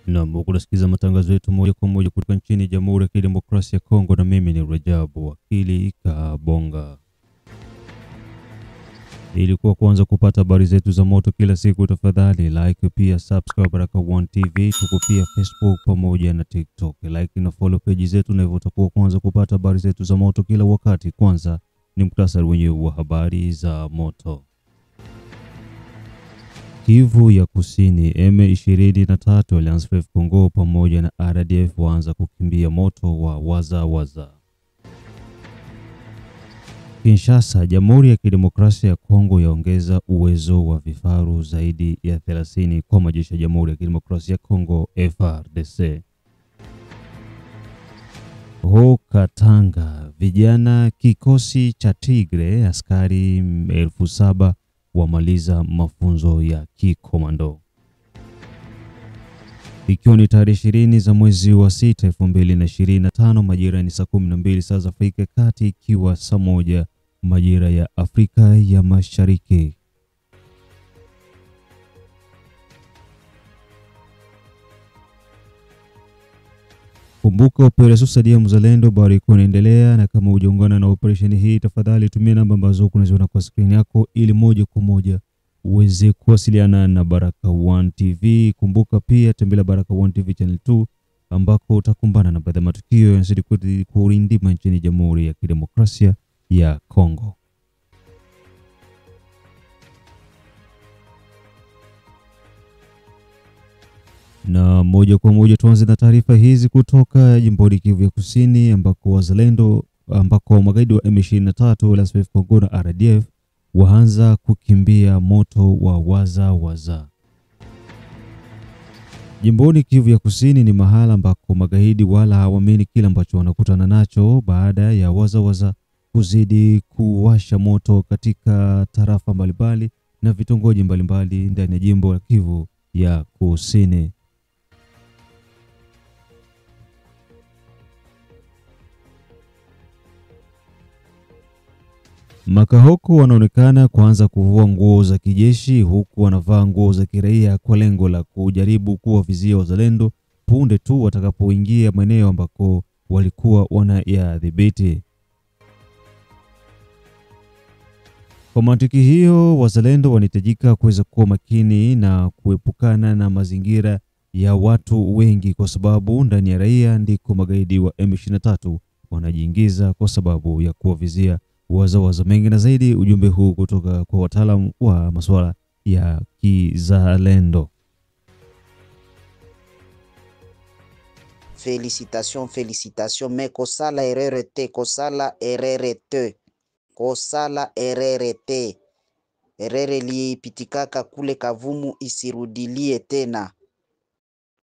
Naam, unasikiza matangazo yetu moja kwa moja kutoka nchini Jamhuri ya Kidemokrasia ya Kongo, na mimi ni Rajabu Wakili Kabonga. Ili kuanza kupata habari zetu za moto kila siku, tafadhali like pia subscribe Baraka1 TV. Tuko pia Facebook pamoja na TikTok. Like na follow page zetu, na hivyo utakuwa kwanza kupata habari zetu za moto kila wakati. Kwanza ni muhtasari wenyewe wa habari za moto. Kivu ya Kusini, M23 Alliance Fleuve Congo pamoja na RDF waanza kukimbia moto wa waza. Kinshasa, Jamhuri ya Kidemokrasia ya Kongo yaongeza uwezo wa vifaru zaidi ya 30 kwa majeshi ya Jamhuri ya Kidemokrasia ya Kongo FARDC. Katanga, vijana kikosi cha Tigre askari 7,000 wamaliza mafunzo ya kikomando. Ikiwa ni tarehe 20 za mwezi wa 6 2025, majira ni saa 12 saa za Afrika Kati, ikiwa saa 1 majira ya Afrika ya Mashariki. Kumbuka operesheni Saidia Mzalendo bado iko inaendelea, na kama hujaungana na operesheni hii, tafadhali tumia namba ambazo unaziona kwa screen yako ili moja kwa moja uweze kuwasiliana na Baraka1 TV. Kumbuka pia tembelea Baraka1 TV channel 2 ambako utakumbana na baadhi ya matukio yanayozidi kurindima nchini Jamhuri ya Kidemokrasia ya Kongo. Na moja kwa moja tuanze na taarifa hizi kutoka jimboni Kivu ya Kusini, ambako magaidi wa M23 Alliance Fleuve Congo na RDF waanza kukimbia moto wa waza. Jimboni Kivu ya Kusini ni mahala ambako magaidi wala hawaamini kile ambacho wanakutana nacho baada ya waza kuzidi kuwasha moto katika tarafa mbalimbali na vitongoji mbalimbali ndani ya jimbo la Kivu ya Kusini. Makahoko wanaonekana kuanza kuvua nguo za kijeshi, huku wanavaa nguo za kiraia kwa lengo la kujaribu kuwavizia wazalendo punde tu watakapoingia maeneo ambako walikuwa wanayadhibiti. Kwa mantiki hiyo, wazalendo wanahitajika kuweza kuwa makini na kuepukana na mazingira ya watu wengi, kwa sababu ndani ya raia ndiko magaidi wa M23 wanajiingiza kwa sababu ya kuwavizia waza mengi. Na zaidi ujumbe huu kutoka kwa wataalamu wa masuala ya kizalendo. Félicitations, mais kosala RRT. Erere lipitikaka kule Kavumu isirudilie tena.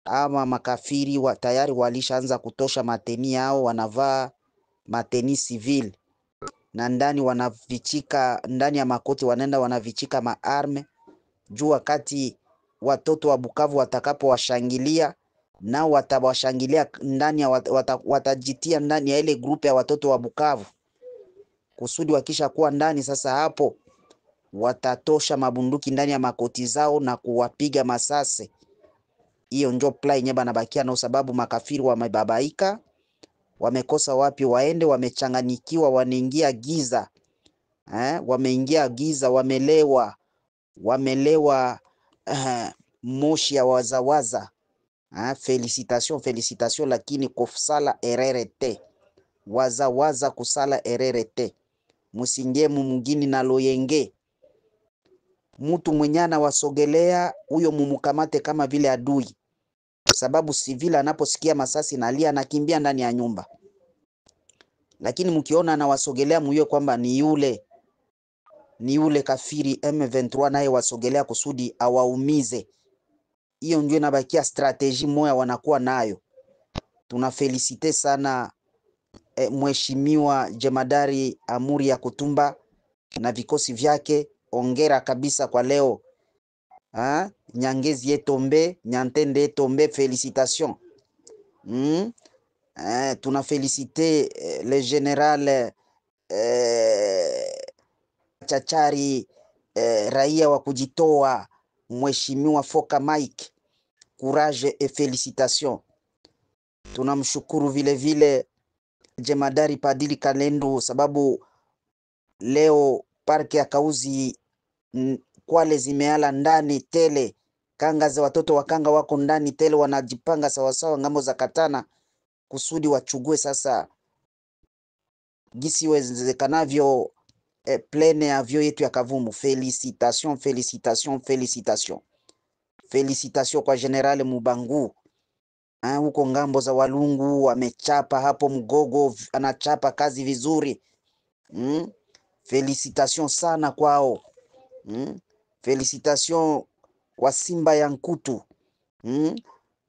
Ama makafiri tayari walishaanza kutosha mateni yao, wanavaa mateni civil. Na ndani wanavichika, ndani ya makoti wanaenda wanavichika maarme. Juu wakati watoto wa Bukavu watakapo washangilia, nao watawashangilia ndani ya watajitia ndani ya ile grupu ya watoto wa Bukavu. Kusudi wakisha kuwa ndani, sasa hapo watatosha mabunduki ndani ya makoti zao na kuwapiga masase. Hiyo ndio play nyeba nabakia, na sababu makafiri wamebabaika, wamekosa wapi waende, wamechanganikiwa, wanaingia giza. Wameingia giza, wamelewa moshi ya waza. Félicitations, lakini kusala RRT. Waza kusala RRT. Musingie mumugini na loyenge. Mutu mwenyana wasogelea, huyo mumukamate kama vile adui. Sababu civil anaposikia masasi na lia anakimbia ndani ya nyumba. Lakini mkiona anawasogelea, muyue kwamba ni yule kafiri M23 naye wasogelea kusudi awaumize. Hiyo ndio inabakia strategy moya wanakuwa nayo. Tunafelicite sana mheshimiwa jemadari Amuri ya Kutumba na vikosi vyake. Ongera kabisa kwa leo. Nyangezi etombe, Nyantende etombe, félicitations. Tunafelicite le général Chachari, raia wa kujitoa, mheshimiwa Foka Mike. courage et félicitations. Tunamshukuru vile vile Jemadari Padili Kalendu sababu leo parki ya Kauzi Kwale zimeala ndani tele. Kanga za watoto wa kanga wako ndani tele, wanajipanga sawasawa ngambo za Katana kusudi wachugue sasa gisi wezekanavyo plene avyo yetu ya Kavumu. Félicitations, félicitations, félicitations. Félicitations kwa General Mubangu. Huko ngambo za Walungu amechapa hapo Mgogo, anachapa kazi vizuri. Félicitations sana kwao. Félicitations kwa Simba ya Nkutu.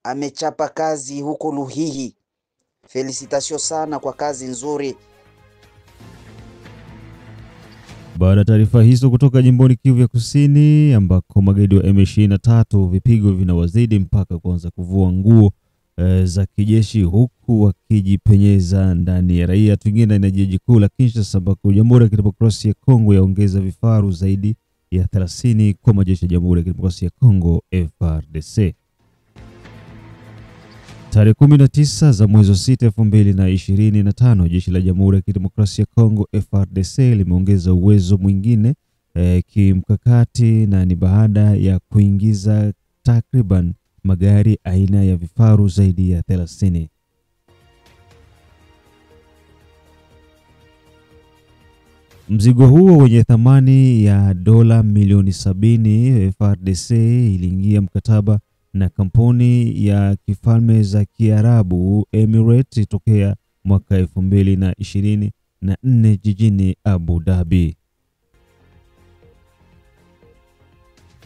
Amechapa kazi huko Luhihi. Félicitations sana kwa kazi nzuri. Baada ya taarifa hizo kutoka jimboni Kivu ya Kusini ambako magaidi wa M23 vipigo vinawazidi mpaka kuanza kuvua nguo za kijeshi huku wakijipenyeza ndani ya raia, twingine na jiji kuu la Kinshasa ambako Jamhuri ya Kidemokrasia ya Kongo yaongeza vifaru zaidi ya 30 kwa majeshi ya Jamhuri ya Kidemokrasia ya Kongo FARDC. Tarehe 19 za mwezi wa 6 2025, jeshi la Jamhuri ya Kidemokrasia ya Kongo FARDC limeongeza uwezo mwingine kimkakati, na ni baada ya kuingiza takriban magari aina ya vifaru zaidi ya 30. Mzigo huo wenye thamani ya dola milioni 70, FARDC iliingia mkataba na kampuni ya kifalme za Kiarabu Emirates tokea mwaka 2024 jijini Abu Dhabi.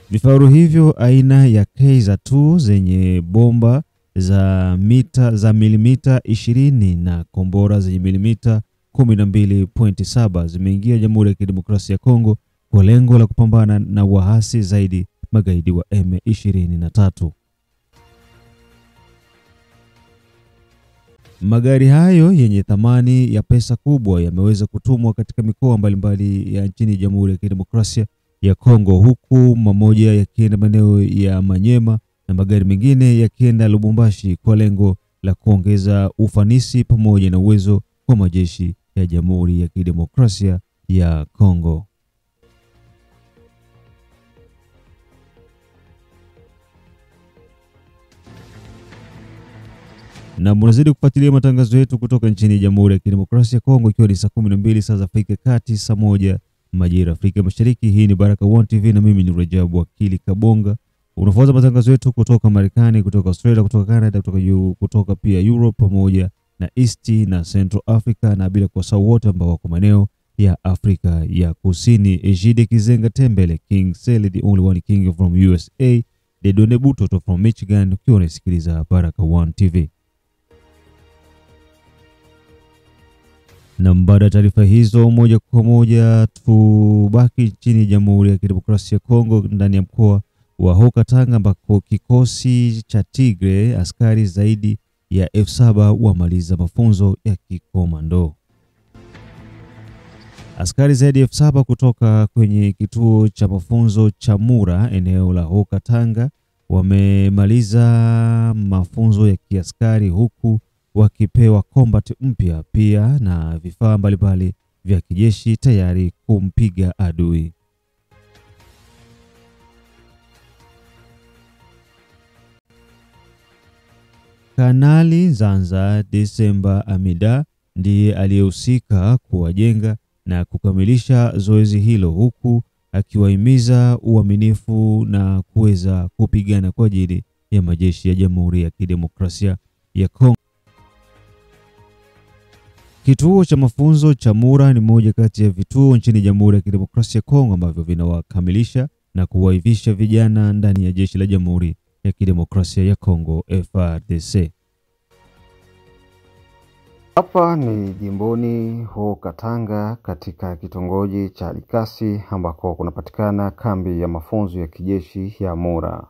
Vifaru hivyo aina ya Kaiser 2 zenye bomba za milimita 20 na kombora zenye milimita 12.7 zimeingia Jamhuri ya Kidemokrasia ya Kongo kwa lengo la kupambana na waasi zaidi magaidi wa M23. Magari hayo yenye thamani ya pesa kubwa yameweza kutumwa katika mikoa mbalimbali ya nchini Jamhuri ya Kidemokrasia ya Kongo, huku mamoja yakienda maeneo ya Manyema na magari mengine yakienda Lubumbashi kwa lengo la kuongeza ufanisi pamoja na uwezo wa majeshi ya Jamhuri ya Kidemokrasia ya Kongo. Na mnazidi kufuatilia matangazo yetu kutoka nchini Jamhuri ya Kidemokrasia ya Kongo, ikiwa ni saa 12 saa za Afrika Kati, saa 1 majira Afrika Mashariki. Hii ni Baraka1 TV na mimi ni Rajabu Wakili Kabonga. Unafuata matangazo yetu kutoka Marekani, kutoka Australia, kutoka Canada, kutoka pia Europe pamoja na East na Central Africa, na bila kusahau wote ambao wako maeneo ya Afrika ya Kusini. Ejide Kizenga Tembele, King Sele, the only one king from USA, Dedone Butoto from Michigan, ukiwa unasikiliza Baraka1 TV. Na baada ya taarifa hizo, moja kwa moja tubaki nchini Jamhuri ya Kidemokrasia ya Kongo, ndani ya mkoa wa Haut-Katanga ambako kikosi cha Tigre askari zaidi ya 7,000 wamaliza mafunzo ya kikomando. Askari zaidi ya 7,000 kutoka kwenye kituo cha mafunzo cha Mura eneo la Haut-Katanga wamemaliza mafunzo ya kiaskari, huku wakipewa combat mpya pia na vifaa mbalimbali vya kijeshi tayari kumpiga adui. Kanali Nzanza Desemba Amida ndiye aliyehusika kuwajenga na kukamilisha zoezi hilo, huku akiwahimiza uaminifu na kuweza kupigana kwa ajili ya majeshi ya Jamhuri ya Kidemokrasia ya Kongo. Kituo cha mafunzo cha Mura ni moja kati ya vituo nchini Jamhuri ya Kidemokrasia ya Kongo ambavyo vinawakamilisha na kuwaivisha vijana ndani ya jeshi la Jamhuri ya Kidemokrasia ya Kongo FARDC. Hapa ni jimboni Haut-Katanga katika kitongoji cha Likasi ambako kunapatikana kambi ya mafunzo ya kijeshi ya Mura.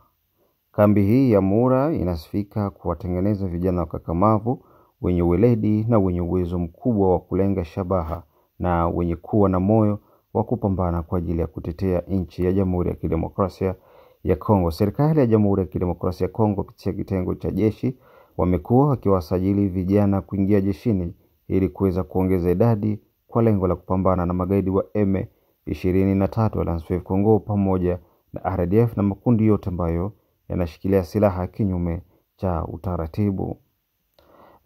Kambi hii ya Mura inasifika kuwatengeneza vijana wakakamavu wenye weledi na wenye uwezo mkubwa wa kulenga shabaha na wenye kuwa na moyo wa kupambana kwa ajili ya kutetea nchi ya Jamhuri ya Kidemokrasia ya Kongo. Serikali ya Jamhuri ya Kidemokrasia ya Kongo kupitia kitengo cha jeshi wamekuwa wakiwasajili vijana kuingia jeshini ili kuweza kuongeza idadi kwa lengo la kupambana na magaidi wa M23 Alliance Fleuve Congo pamoja na RDF na makundi yote ambayo yanashikilia silaha kinyume cha utaratibu.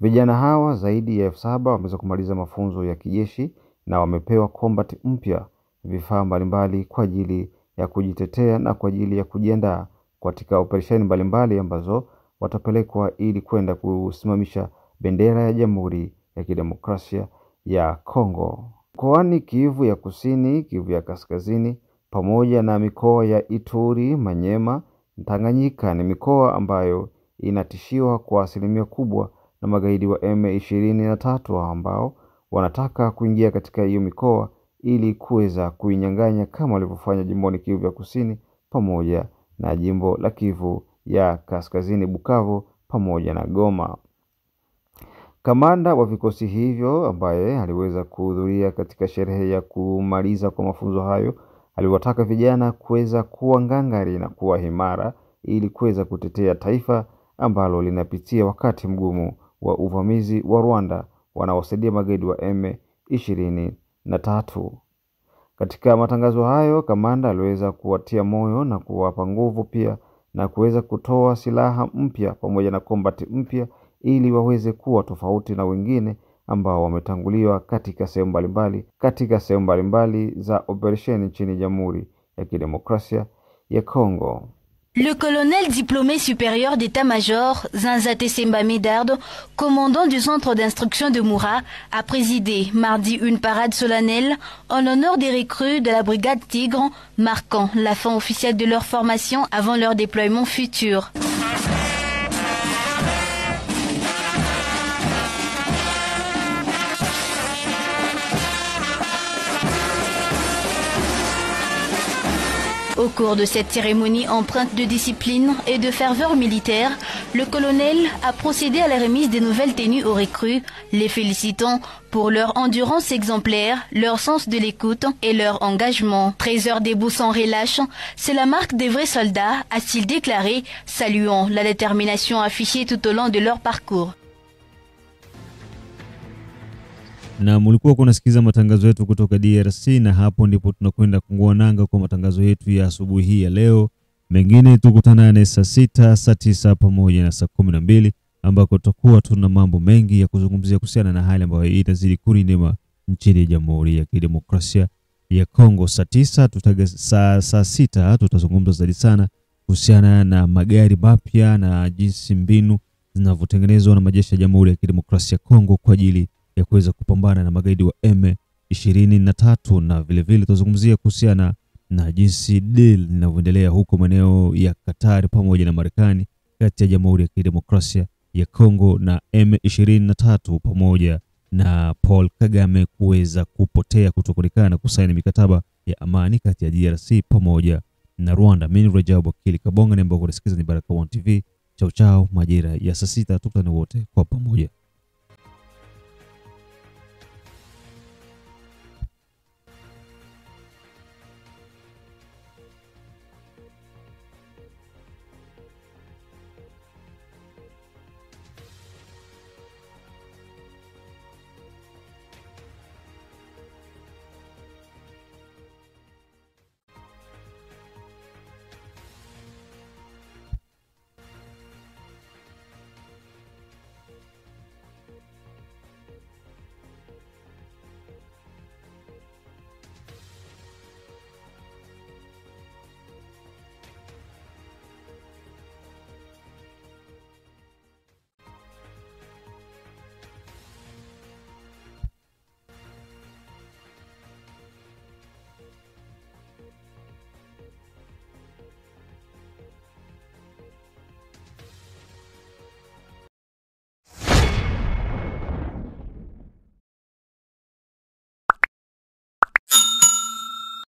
Vijana hawa zaidi ya 7,000 wameweza kumaliza mafunzo ya kijeshi na wamepewa combat mpya, vifaa mbalimbali kwa ajili ya kujitetea na kwa ajili ya kujiandaa katika operesheni mbalimbali ambazo watapelekwa ili kwenda kusimamisha bendera ya Jamhuri ya Kidemokrasia ya Kongo. Mkoani Kivu ya Kusini, Kivu ya Kaskazini pamoja na mikoa ya Ituri, Manyema, Tanganyika ni mikoa ambayo inatishiwa kwa asilimia kubwa na magaidi wa M23 ambao wanataka kuingia katika hiyo mikoa ili kuweza kuinyang'anya kama walivyofanya jimboni Kivu ya Kusini pamoja na jimbo la Kivu ya Kaskazini, Bukavu pamoja na Goma. Kamanda wa vikosi hivyo ambaye aliweza kuhudhuria katika sherehe ya kumaliza kwa mafunzo hayo aliwataka vijana kuweza kuwa ngangari na kuwa himara ili kuweza kutetea taifa ambalo linapitia wakati mgumu wa uvamizi wa Rwanda wanaosaidia magaidi wa M23. Katika matangazo hayo, kamanda aliweza kuwatia moyo na kuwapa nguvu pia na kuweza kutoa silaha mpya pamoja na combat mpya ili waweze kuwa tofauti na wengine ambao wametanguliwa katika sehemu mbalimbali za operation nchini Jamhuri ya Kidemokrasia ya Kongo. Le colonel diplômé supérieur d'état-major Zanzate Semba Médard, commandant du centre d'instruction de Moura, a présidé mardi une parade solennelle en l'honneur des recrues de la brigade Tigre, marquant la fin officielle de leur formation avant leur déploiement futur. Au cours de cette cérémonie empreinte de discipline et de ferveur militaire, le colonel a procédé à la remise des nouvelles tenues aux recrues, les félicitant pour leur endurance exemplaire, leur sens de l'écoute et leur engagement. 13 heures debout sans relâche, c'est la marque des vrais soldats, a-t-il déclaré, saluant la détermination affichée tout au long de leur parcours. Na mulikuwa kunasikiza matangazo yetu kutoka DRC, na hapo ndipo tunakwenda kungua nanga kwa matangazo yetu ya asubuhi hii ya leo. Mengine tukutanane saa 6, saa 9 pamoja na saa 12 ambako tutakuwa tuna mambo mengi ya kuzungumzia kuhusiana na hali ambayo itazidi kurindima nchini Jamhuri ya Kidemokrasia ya Kongo. Saa 9 saa 6 tutazungumza zaidi sana kuhusiana na magari mapya na jinsi mbinu zinavyotengenezwa na majeshi ya Jamhuri ya Kidemokrasia ya Kongo kwa ajili ya kuweza kupambana na magaidi wa M23, na vile vile tutazungumzia kuhusiana na jinsi deal linavyoendelea huko maeneo ya Qatar pamoja na Marekani kati ya Jamhuri ya Kidemokrasia ya Kongo na M23 pamoja na Paul Kagame kuweza kupotea kutokuonekana kusaini mikataba ya amani kati ya DRC pamoja na Rwanda. Mimi Rajabu Akili Kabonga, ni ambao unasikiza ni Baraka1 TV. Chao chao, majira ya saa 6 tukutane wote kwa pamoja.